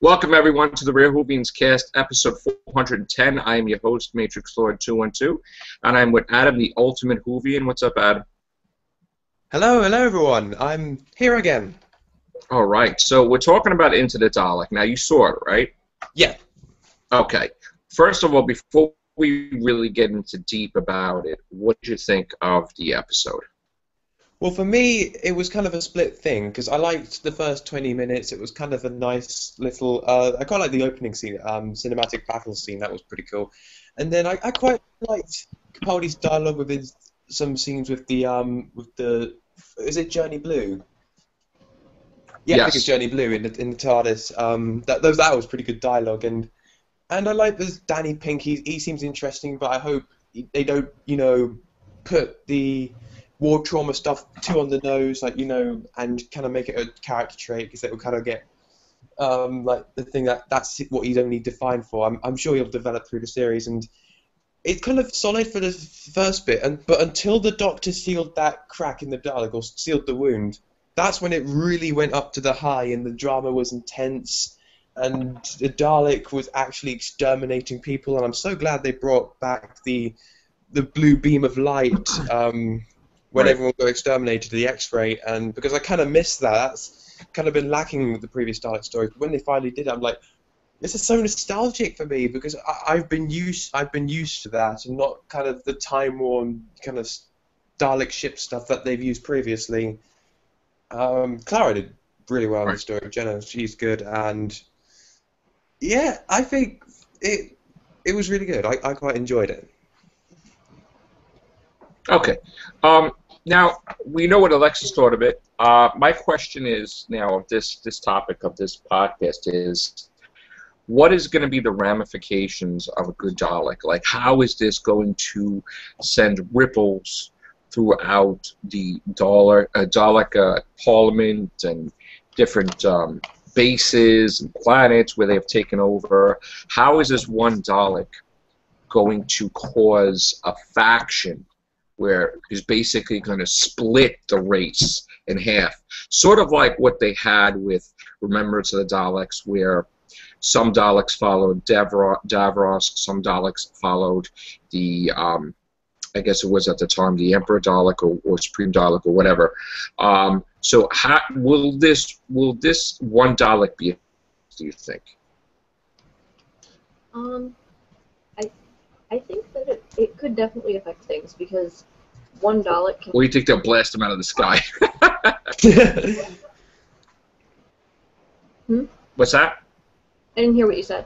Welcome, everyone, to the Rare Whovians cast, episode 410. I am your host, Matrix Lord 212, and I'm with Adam, the ultimate Whovian. What's up, Adam? Hello, everyone. I'm here again. All right, so we're talking about Into the Dalek. Now, you saw it, right? Yeah. Okay. First of all, before we really get into deep about it, what did you think of the episode? Well, for me, it was kind of a split thing, because I liked the first 20 minutes. It was kind of a nice little... I quite like the opening scene, cinematic battle scene. That was pretty cool. And then I quite liked Capaldi's dialogue within some scenes with the... Is it Journey Blue? Yeah, Yes. I think it's Journey Blue in the TARDIS. That was pretty good dialogue. And I like this Danny Pink. He seems interesting, but I hope they don't, put the war trauma stuff too on the nose, and kind of make it a character trait, because it will kind of get like the thing that's what he's only defined for. I'm sure he'll develop through the series, and it's kind of solid for the first bit, but until the Doctor sealed that crack in the Dalek, or sealed the wound, that's when it really went up to the high, and the drama was intense, and the Dalek was actually exterminating people, and I'm so glad they brought back the blue beam of light when everyone got exterminated, the X-ray, and because I kind of missed that. That's kind of been lacking with the previous Dalek stories. But when they finally did it, I'm like, this is so nostalgic for me, because I've been used to that, and not kind of the time-worn kind of Dalek ship stuff that they've used previously. Clara did really well in the story. Jenna, she's good, and yeah, I think it was really good. I quite enjoyed it. Okay. Now, we know what Alexis thought of it. My question is, now, of this topic of this podcast is, what is going to be the ramifications of a good Dalek? Like, how is this going to send ripples throughout the Dalek Parliament and different bases and planets where they have taken over? How is this one Dalek going to cause a faction where he's basically going to split the race in half? Sort of like what they had with Remembrance of the Daleks, where some Daleks followed Davros, some Daleks followed the, I guess it was at the time, the Emperor Dalek or Supreme Dalek or whatever. So how, will this one Dalek be, do you think? I think that it could definitely affect things, because one Dalek can... Or you think they'll blast him out of the sky? What's that? I didn't hear what you said.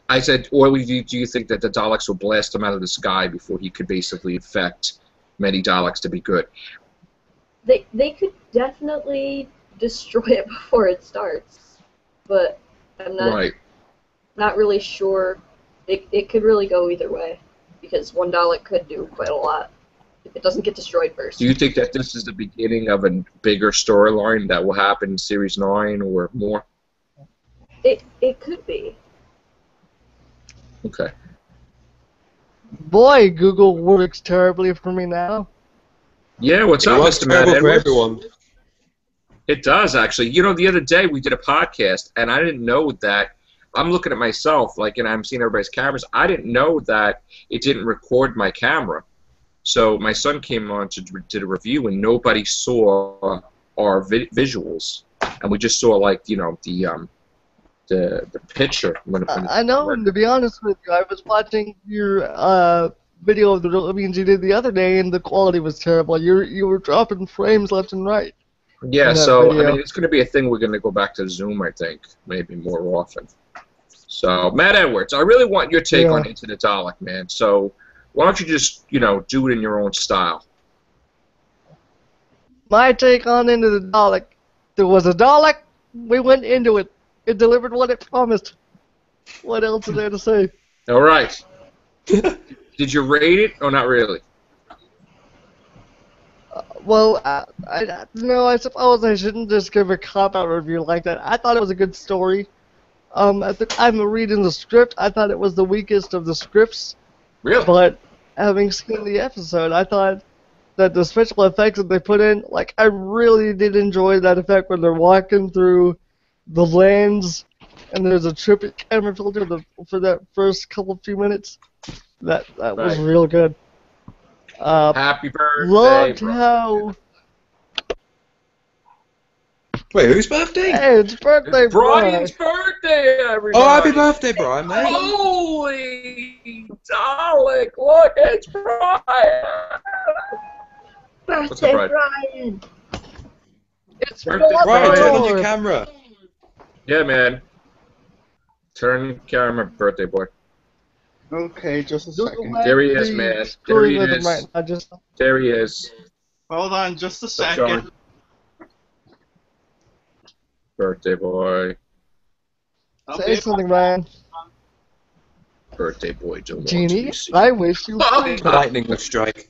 I said, or do you think that the Daleks will blast him out of the sky before he could basically affect many Daleks to be good? They could definitely destroy it before it starts, but I'm not really sure. It could really go either way, because one Dalek could do quite a lot if it doesn't get destroyed first. Do you think that this is the beginning of a bigger storyline that will happen in Series 9 or more? It could be. Okay. Boy, Google works terribly for me now. Yeah, what's up, Mr. Matt Edwards? For everyone. It does, actually. You know, the other day we did a podcast, and I didn't know that. I'm looking at myself, and I'm seeing everybody's cameras. I didn't know that it didn't record my camera. So my son came on to did a review, and nobody saw our visuals, and we just saw the picture. I know, and to be honest with you, I was watching your video of the Whovians you did the other day, and the quality was terrible. You were dropping frames left and right. Yeah, so I mean, it's going to be a thing. We're going to go back to Zoom, I think, maybe more often. So, Matt Edwards, I really want your take on Into the Dalek, man. So, why don't you just, do it in your own style? My take on Into the Dalek. There was a Dalek, we went into it. It delivered what it promised. What else is there to say? All right. Did you rate it or not really? Well, no, I suppose I shouldn't just give a cop-out review like that. I thought it was a good story. At the time of reading the script, I thought it was the weakest of the scripts. Really? But having seen the episode, I thought that the special effects that they put in, I really did enjoy that effect when they're walking through the lens, and there's a trippy camera filter for that first few minutes. That was Right. real good. Happy birthday, Loved bro. how. Wait, whose birthday? Hey, it's birthday, It's Brian's birthday, everybody. Oh, happy birthday, Brian, mate. Holy Dalek, look, it's Brian. What's Birthday, up, Brian! It's Birthday, Brian, turn on Brian. your camera. Yeah, man. Turn the camera, birthday boy. Okay, just a second. There he is, man. There he is. There he is. Hold on, just a What's going second. on? Birthday boy. Say something, Ryan. Birthday boy, don't want to Genie, be seen. I wish you would. Lightning would strike.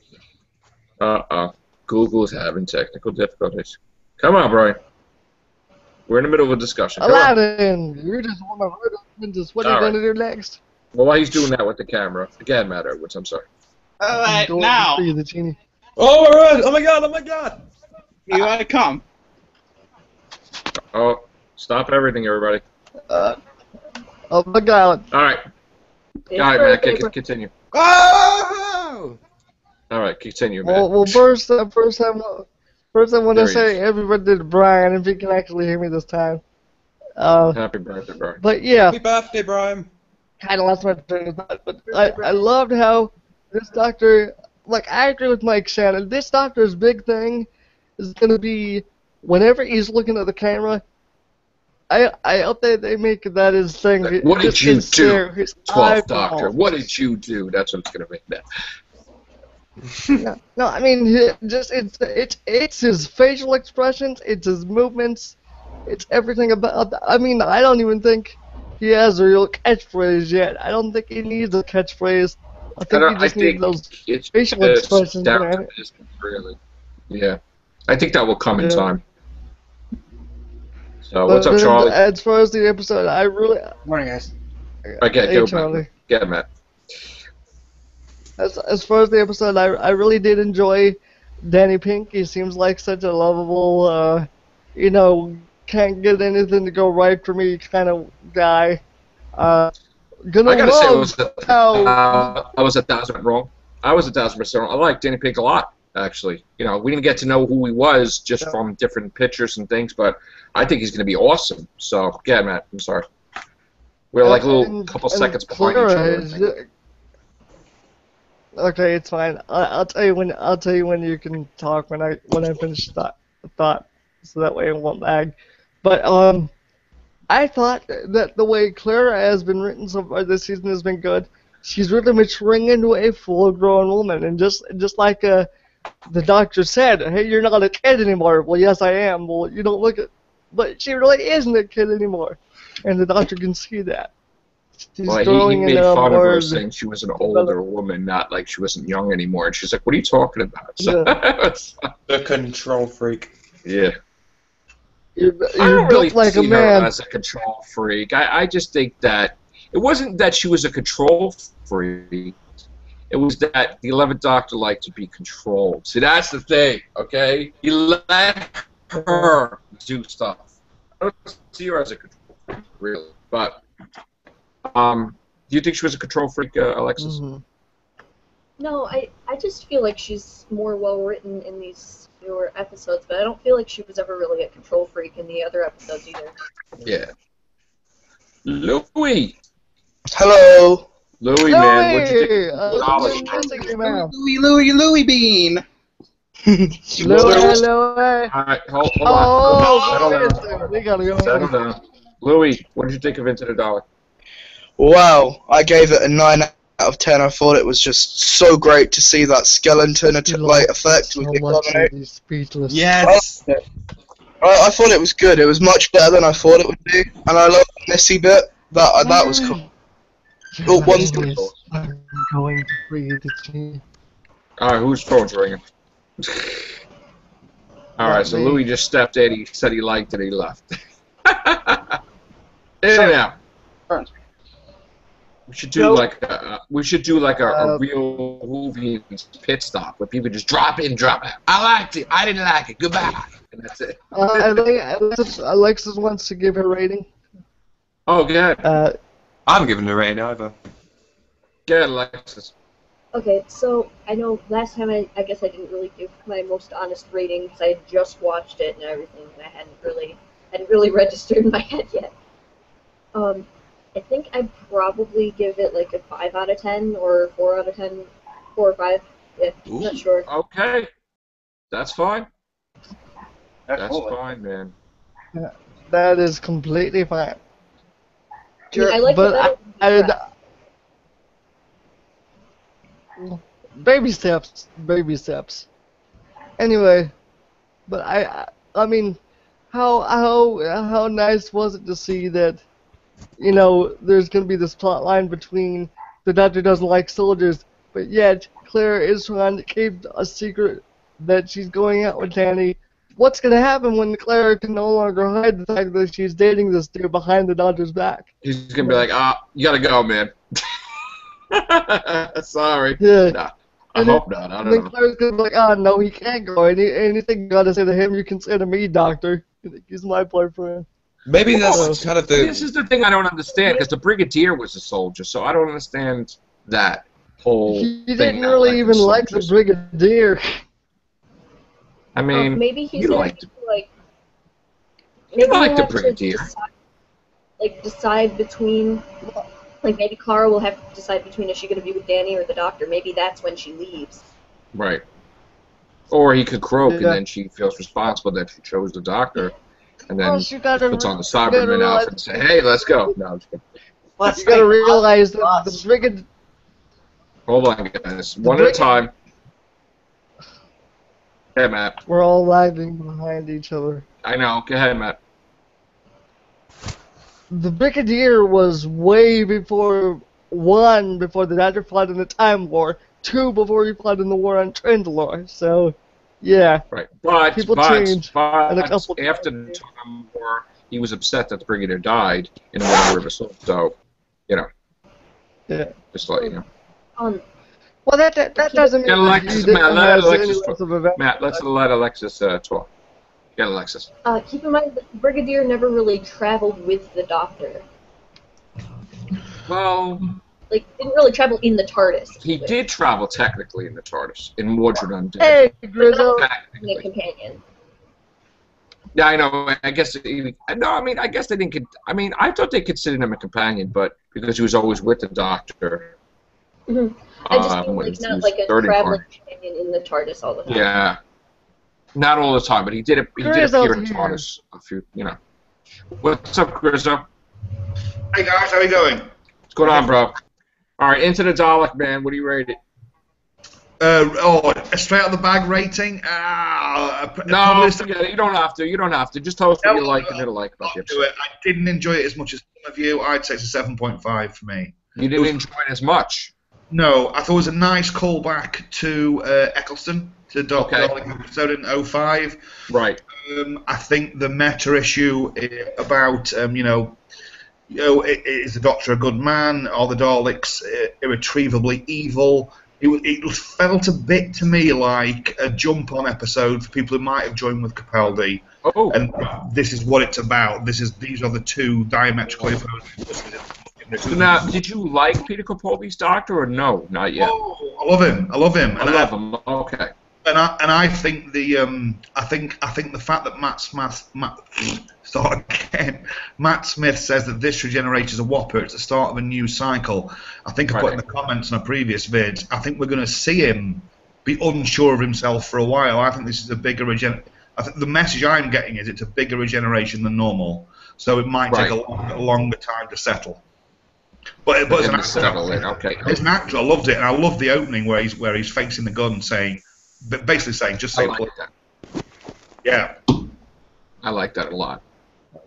Google's having technical difficulties. Come on, Brian. We're in the middle of a discussion. Come on. Aladdin, you just want to hurt us into what are you All going to do next? Well, while he's doing that with the camera, again, Matt Edwards, I'm sorry. Alright, Don't now, see the genie. Oh my god! Oh my god! Oh my god! here I come. Oh, stop everything, everybody. Oh my god. All right. It's All right, Matt, birthday, continue. Oh! All right, continue, Matt. Well, first I want There to he say is. happy birthday to Brian, if he can actually hear me this time. Happy birthday, Brian. But yeah, Happy birthday, Brian. kind of lost my train of thought, but I loved how this doctor, like, I agree with Mike Shannon, this doctor's big thing is going to be, whenever he's looking at the camera, I hope they make that his thing. What did you His do, stare, his 12th eyeball. Doctor? What did you do? That's what it's going to make that. No, I mean, it's his facial expressions, it's his movements, it's everything about. I mean, I don't even think he has a real catchphrase yet. I don't think he needs a catchphrase. I think he just needs those it's facial just expressions, down man. to business, really. Yeah. I think that will come in Yeah. time. So, what's up, But Charlie? as far as the episode, I really. Morning, guys. Okay, Hey, go, Charlie. Matt. Get him, Matt. As far as the episode, I really did enjoy Danny Pink. He seems like such a lovable, can't get anything to go right for me kind of guy. Gonna I gotta say, I was 1,000% wrong. I was 1,000% wrong. I like Danny Pink a lot, actually. We didn't get to know who he was just from different pictures and things, but I think he's gonna be awesome. So, yeah, Matt, I'm sorry. We're like a little couple seconds behind each other. Okay, it's fine. I'll tell you when. I'll tell you when you can talk when I finish the thought, so that way it won't lag. But I thought that the way Clara has been written so far this season has been good. She's really maturing into a full-grown woman, and just like the doctor said, "Hey, you're not a kid anymore." Well, yes, I am. Well, you don't look at, but she really isn't a kid anymore, and the doctor can see that. She's Well, he growing made into fun of her more- saying she was an older woman, not like she wasn't young anymore. And she's like, "What are you talking about?" So, The control freak. yeah. You I don't really built like a see her man. as a control freak. I just think that it wasn't that she was a control freak. It was that the 11th Doctor liked to be controlled. See, that's the thing, okay? He let her do stuff. I don't see her as a control freak, really. But, do you think she was a control freak, Alexis? Mhm. No, I just feel like she's more well written in these newer episodes, but I don't feel like she was ever really a control freak in the other episodes either. Yeah. Louis! Hello. Louis, man, what'd you think? Louis Bean. Hello. All right, hold on. Oh, Settle wait a down. second. We gotta go. Settle down. Louis, what did you think of Into the Dalek? Wow, I gave it a 9 out of 10. I thought it was just so great to see that skeleton like effect with the combination. Speechless. Yes. I thought it was good. It was much better than I thought it would be, and I love the Missy bit. That was cool. Oh, one's I'm going to free the genie. All right, whose phone's ringing? All right, so me. Louis just stepped in. He said he liked it. He left. Anyhow, we should do like a real Whovians pit stop where people just drop in, drop out. I liked it. I didn't like it. Goodbye. and that's it. Alexis wants to give her rating. Oh, good. I haven't given it a rating either. Good, Alexis. Okay, so I know last time I guess I didn't really give my most honest rating because I had just watched it and everything, and I hadn't really registered in my head yet. I think I'd probably give it like a 5 out of 10 or 4 out of 10, 4 or 5. Yeah, Ooh. not sure. Okay. That's fine. That's Absolutely. fine, man. That is completely fine. I mean, I like But baby steps. Anyway, but I mean, how nice was it to see that, you know, there's gonna be this plot line between the doctor doesn't like soldiers, but yet Claire is trying to keep a secret that she's going out with Danny. What's gonna happen when Claire can no longer hide the fact that she's dating this dude behind the doctor's back? He's gonna be like, you gotta go, man. Sorry. Yeah. Nah, I hope not. I And then don't know. Claire's gonna be like, oh no, he can't go. Anything you gotta say to him, you can say to me, doctor. He's my boyfriend. Maybe that's kind of the. This is the thing I don't understand, because the Brigadier was a soldier, so I don't understand that whole He thing. didn't not really liking even like the soldiers. Brigadier. I mean, maybe he's you gonna liked have to, like. You Maybe liked he'll the have to Brigadier. decide between. Like maybe Clara will have to decide between is she going to be with Danny or the doctor. Maybe that's when she leaves. right. Or he could croak, Yeah. and then she feels responsible that she chose the doctor, and then Well, you gotta puts on the you gotta Cyberman realize- outfit and say, hey, let's go. No, I'm just kidding. Let's You gotta think realize that about the us. Brigadier. Hold on, guys. One at a time. Hey, Matt. We're all lagging behind each other. I know. Go ahead, Matt. The Brigadier was way before, 1, before the Doctor fought in the Time War, 2, before he fought in the War on Trendlore, so, yeah. Right. But People change, and a couple after the Time War, he was upset that the Brigadier died in the War River Sword. So, you know. Yeah. Just to let you know. Well, that doesn't mean Get Alexis, he didn't Matt, let have Alexis any talk. of events. Matt, let's let Alexis talk. Get Alexis. Keep in mind that Brigadier never really traveled with the doctor. Well, Like, didn't really travel in the TARDIS. he did travel technically in the TARDIS, in Mordred Undead. Hey, Grizzo. Being a Technically. companion. Yeah, I know. I guess no. I mean, I guess they didn't. I mean, I thought they considered him a companion, but because he was always with the Doctor. Mhm. I just mean, when like, he not was like a third traveling incarnation. companion in the TARDIS all the time. Yeah. Not all the time, but he did. He did Grizzo's appear in here. TARDIS a few. You know. What's up, Grizzo? Hey guys, how are you going? What's going on, bro? All right, into the Dalek, man. What do you rate it? A straight out of the bag rating? No, probably forget it. You don't have to. You don't have to. Just tell us what you No, like and didn't like about the I'll do episode. it. I didn't enjoy it as much as some of you. I'd say it's a 7.5 for me. You didn't enjoy it as much. No, I thought it was a nice callback to Eccleston, to Dr. Okay. Dalek episode in 05. Right. I think the meta issue about, is the Doctor a good man? Are the Daleks irretrievably evil? It felt a bit to me like a jump-on episode for people who might have joined with Capaldi. Oh. And this is what it's about. These are the two diametrically opposed. So now, did you like Peter Capaldi's Doctor or no? Not yet. Oh, I love him. I love him. I love him. Okay. And I think the fact that Matt Smith says that this regenerator is a whopper, it's the start of a new cycle. I think I put in the comments on a previous vid. I think we're going to see him be unsure of himself for a while. I think this is a bigger regeneration. I think the message I'm getting is it's a bigger regeneration than normal, so it might take a longer time to settle. But as an actor, as an actor, I loved it, and I loved the opening where he's facing the gun, basically saying, just say, I like that. Yeah. I like that a lot.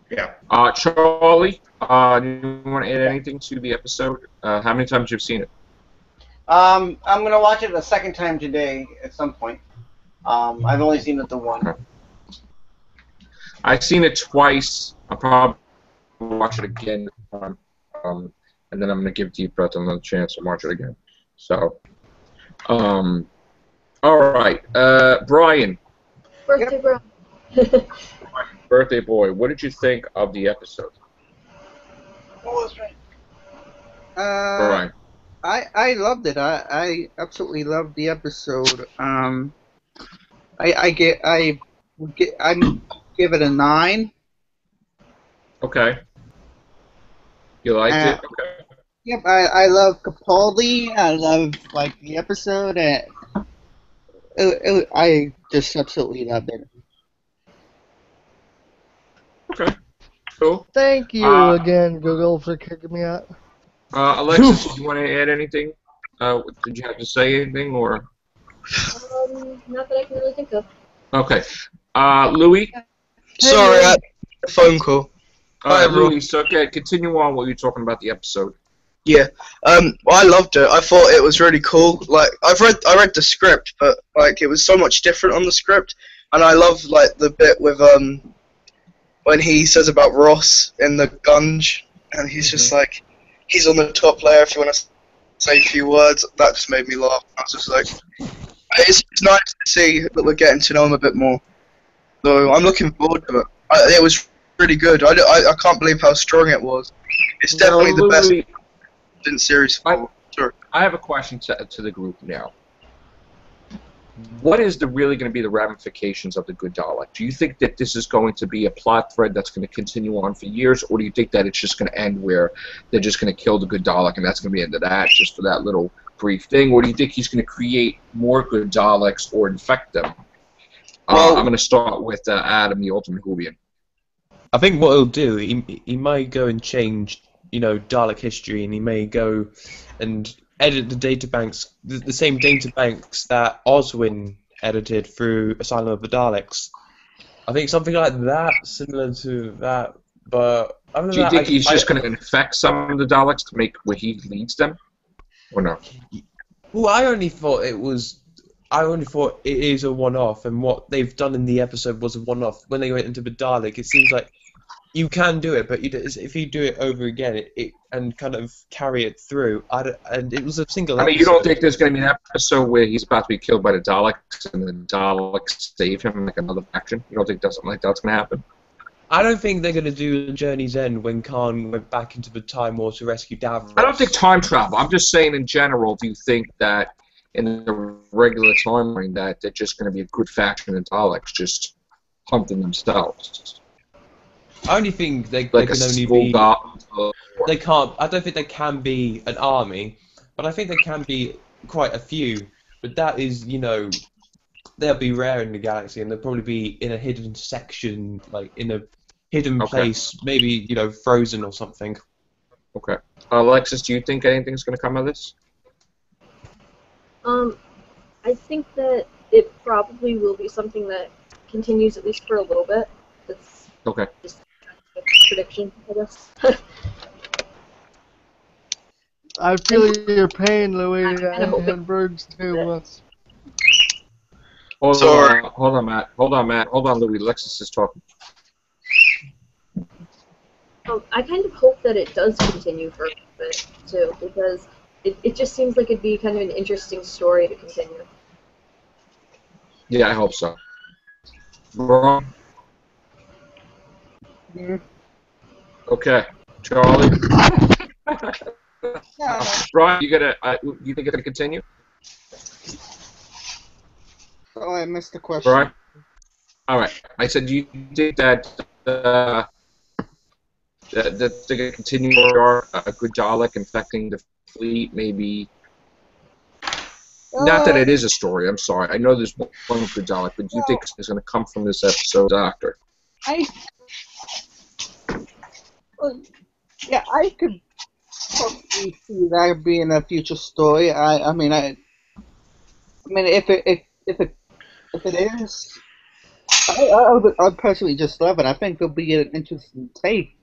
Yeah. Charlie, do you want to add anything to the episode? How many times you've seen it? I'm gonna watch it a second time today at some point. I've only seen it the one. Okay. I've seen it twice. I'll probably watch it again. And then I'm going to give Deep Breath another chance to watch it again. So, all right. Brian. Birthday bro. Birthday boy, what did you think of the episode? What was right? Brian. I loved it. I absolutely loved the episode. I'd give it a 9. Okay. You liked it? Okay. Yep, I love Capaldi. I love the episode. I just absolutely loved it. Okay. Cool. Thank you again, Google, for kicking me out. Alexis, did you want to add anything? Did you have to say anything, or? Not that I can really think of. Okay. Louis? Sorry, I had a phone call. Hi, everyone. Louis, so okay, continue on what you're talking about the episode. Yeah, I loved it. I thought it was really cool. Like, I read the script, but it was so much different on the script, and I love the bit with when he says about Ross in the Gunge, and he's just like, he's on the top layer. If you want to say a few words, that just made me laugh. I was just like, it's nice to see that we're getting to know him a bit more. So I'm looking forward to it. It was really good. I can't believe how strong it was. It's definitely the best in series 4. Sure. I have a question to the group now. What is really going to be the ramifications of the Good Dalek? Do you think that this is going to be a plot thread that's going to continue on for years, or do you think that it's just going to end where they're just going to kill the Good Dalek and that's going to be the end of that, just for that little brief thing, or do you think he's going to create more Good Daleks or infect them? I'm going to start with Adam, the Ultimate Whovian. I think what he'll do, he might go and change, Dalek history, and he may go and edit the databanks, the same databanks that Oswin edited through Asylum of the Daleks. I think something like that, similar to that, but other than do you that, think he's just going to infect some of the Daleks to make where he leads them, or no? Well, I only thought it is a one-off, and what they've done in the episode was a one-off. When they went into the Dalek, it seems like you can do it, but if you do it over again, and kind of carry it through, and it was a single episode. I mean, you don't think there's going to be an episode where he's about to be killed by the Daleks, and the Daleks save him like another faction? You don't think something like that's going to happen? I don't think they're going to do Journey's End when Khan went back into the Time War to rescue Davros. I don't think time travel. I'm just saying in general, do you think that in the regular timeline that they're just going to be a good faction of Daleks just hunting themselves? I only think they like can only be. They can't. I don't think they can be an army, but I think they can be quite a few. But that is, they'll be rare in the galaxy, and they'll probably be in a hidden section, like in a hidden place, maybe frozen or something. Okay, Alexis, do you think anything's going to come of this? I think that it probably will be something that continues at least for a little bit. It's just a prediction, I guess. I feel your pain, Louis. I had birds too once. Hold on, Matt. Hold on, Louis. Alexis is talking. I kind of hope that it does continue for a bit, too, because it just seems like it'd be kind of an interesting story to continue. Yeah, I hope so. Wrong. Okay, Charlie. Brian, you think it's gonna continue? Oh, I missed the question. Brian. All right. I said, do you think that that they're gonna continue a Good Dalek infecting the fleet? Maybe. Not that it is a story. I'm sorry. I know there's one Good Dalek, but do you think it's gonna come from this episode, Doctor? I could probably see that being a future story. I mean, if it is, I'd personally just love it. I think it'll be an interesting take.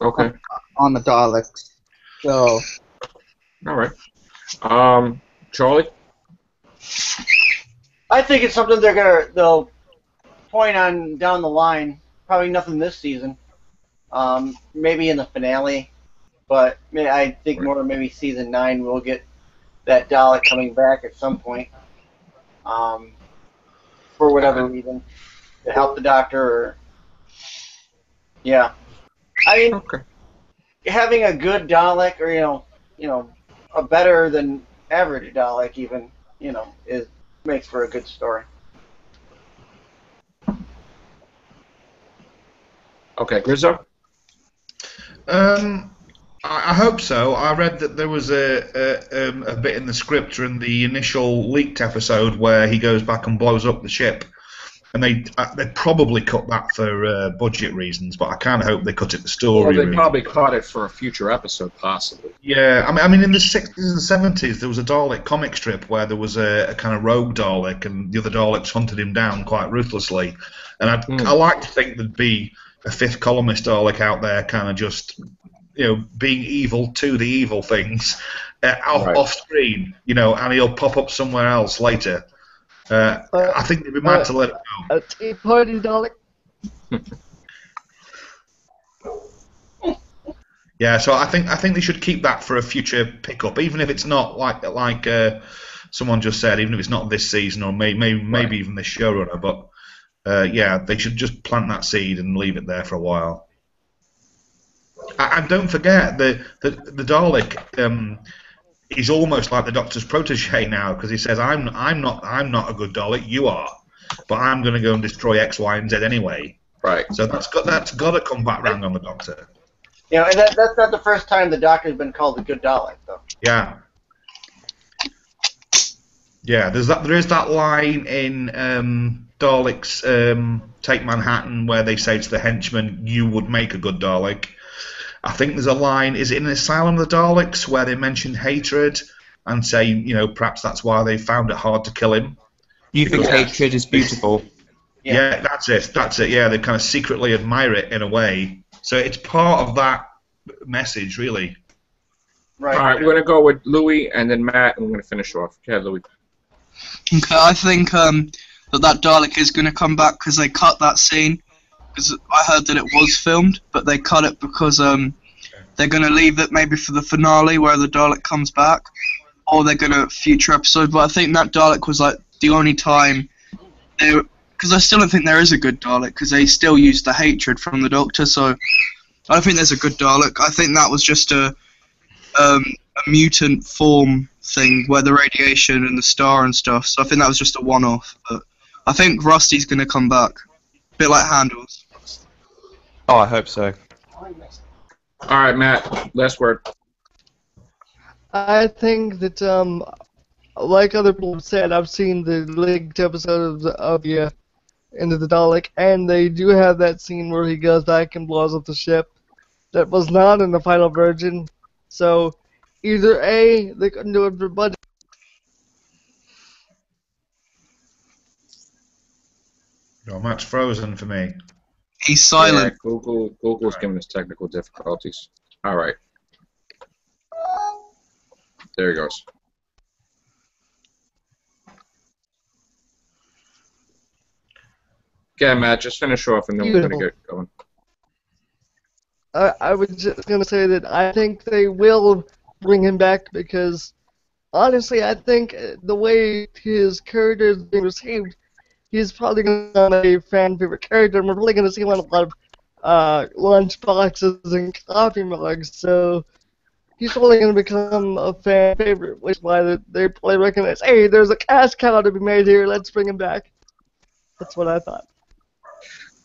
Okay. On the Daleks. So. All right. Charlie. I think it's something they'll point on down the line. Probably nothing this season. Maybe in the finale, but I think more maybe season 9 we'll get that Dalek coming back at some point. For whatever reason. to help the Doctor. Or, yeah, I mean, having a good Dalek, or a better than average Dalek, even, makes for a good story. Okay, Grizzo? I hope so. I read that there was a bit in the script or in the initial leaked episode where he goes back and blows up the ship, and they probably cut that for budget reasons, but I kind of hope they cut it for story Well, they reasons. probably cut it for a future episode, possibly. Yeah, I mean, in the 60s and 70s, there was a Dalek comic strip where there was a kind of rogue Dalek, and the other Daleks hunted him down quite ruthlessly. And I like to think there'd be a fifth columnist Dalek out there, kind of just, being evil to the evil things off screen, and he'll pop up somewhere else later. I think they'd be mad to let it go. A tea party, Dalek. Yeah, so I think they should keep that for a future pickup, even if it's not like someone just said, even if it's not this season or maybe even this showrunner. But yeah, they should just plant that seed and leave it there for a while. And don't forget the Dalek. He's almost like the Doctor's protege now, because he says, "I'm not a good Dalek. You are, but I'm going to go and destroy X, Y, and Z anyway." Right. So that's got to come back round on the Doctor. And that's not the first time the Doctor's been called a good Dalek, though. Yeah. Yeah, there is that line in Dalek's Take Manhattan where they say to the henchman, "You would make a good Dalek." I think there's a line, is it in Asylum of the Daleks, where they mention hatred and say, perhaps that's why they found it hard to kill him. You think hatred is beautiful? Yeah, that's it, yeah, they kind of secretly admire it in a way. So it's part of that message, really. Right. All right, we're going to go with Louis and then Matt, and we're going to finish off. Okay, Louis. Okay, I think that Dalek is going to come back because they cut that scene. Because I heard that it was filmed, but they cut it because they're going to leave it maybe for the finale where the Dalek comes back, or they're going to future episode. But I think that Dalek was like the only time because I still don't think there is a good Dalek, because they still use the hatred from the Doctor. So I don't think there's a good Dalek. I think that was just a mutant form thing where the radiation and the star and stuff. So I think that was just a one-off. But I think Rusty's going to come back, a bit like Handles. Oh, I hope so. All right, Matt, last word. I think that, like other people have said, I've seen the leaked episode of Into the Dalek, and they do have that scene where he goes back and blows up the ship. That was not in the final version. So, either A, they couldn't do it for budget. Oh, Matt's frozen for me. He's silent. Yeah, Google's giving us technical difficulties. All right. There he goes. Okay, Matt, just finish off and then we're going to get going. I was just going to say that I think they will bring him back because, honestly, I think the way his character is being received, he's probably going to be a fan favorite character, and we're really going to see him on a lot of lunch boxes and coffee mugs, so he's probably going to become a fan favorite, which is why they probably recognize, hey, there's a cash cow to be made here, let's bring him back. That's what I thought.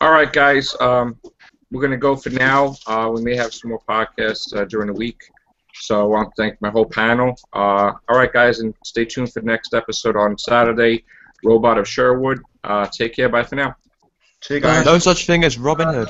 All right, guys, we're going to go for now. We may have some more podcasts during the week, so I want to thank my whole panel. All right, guys, and stay tuned for the next episode on Saturday, Robot of Sherwood. Take care. Bye for now. See you guys. No such thing as Robin Hood.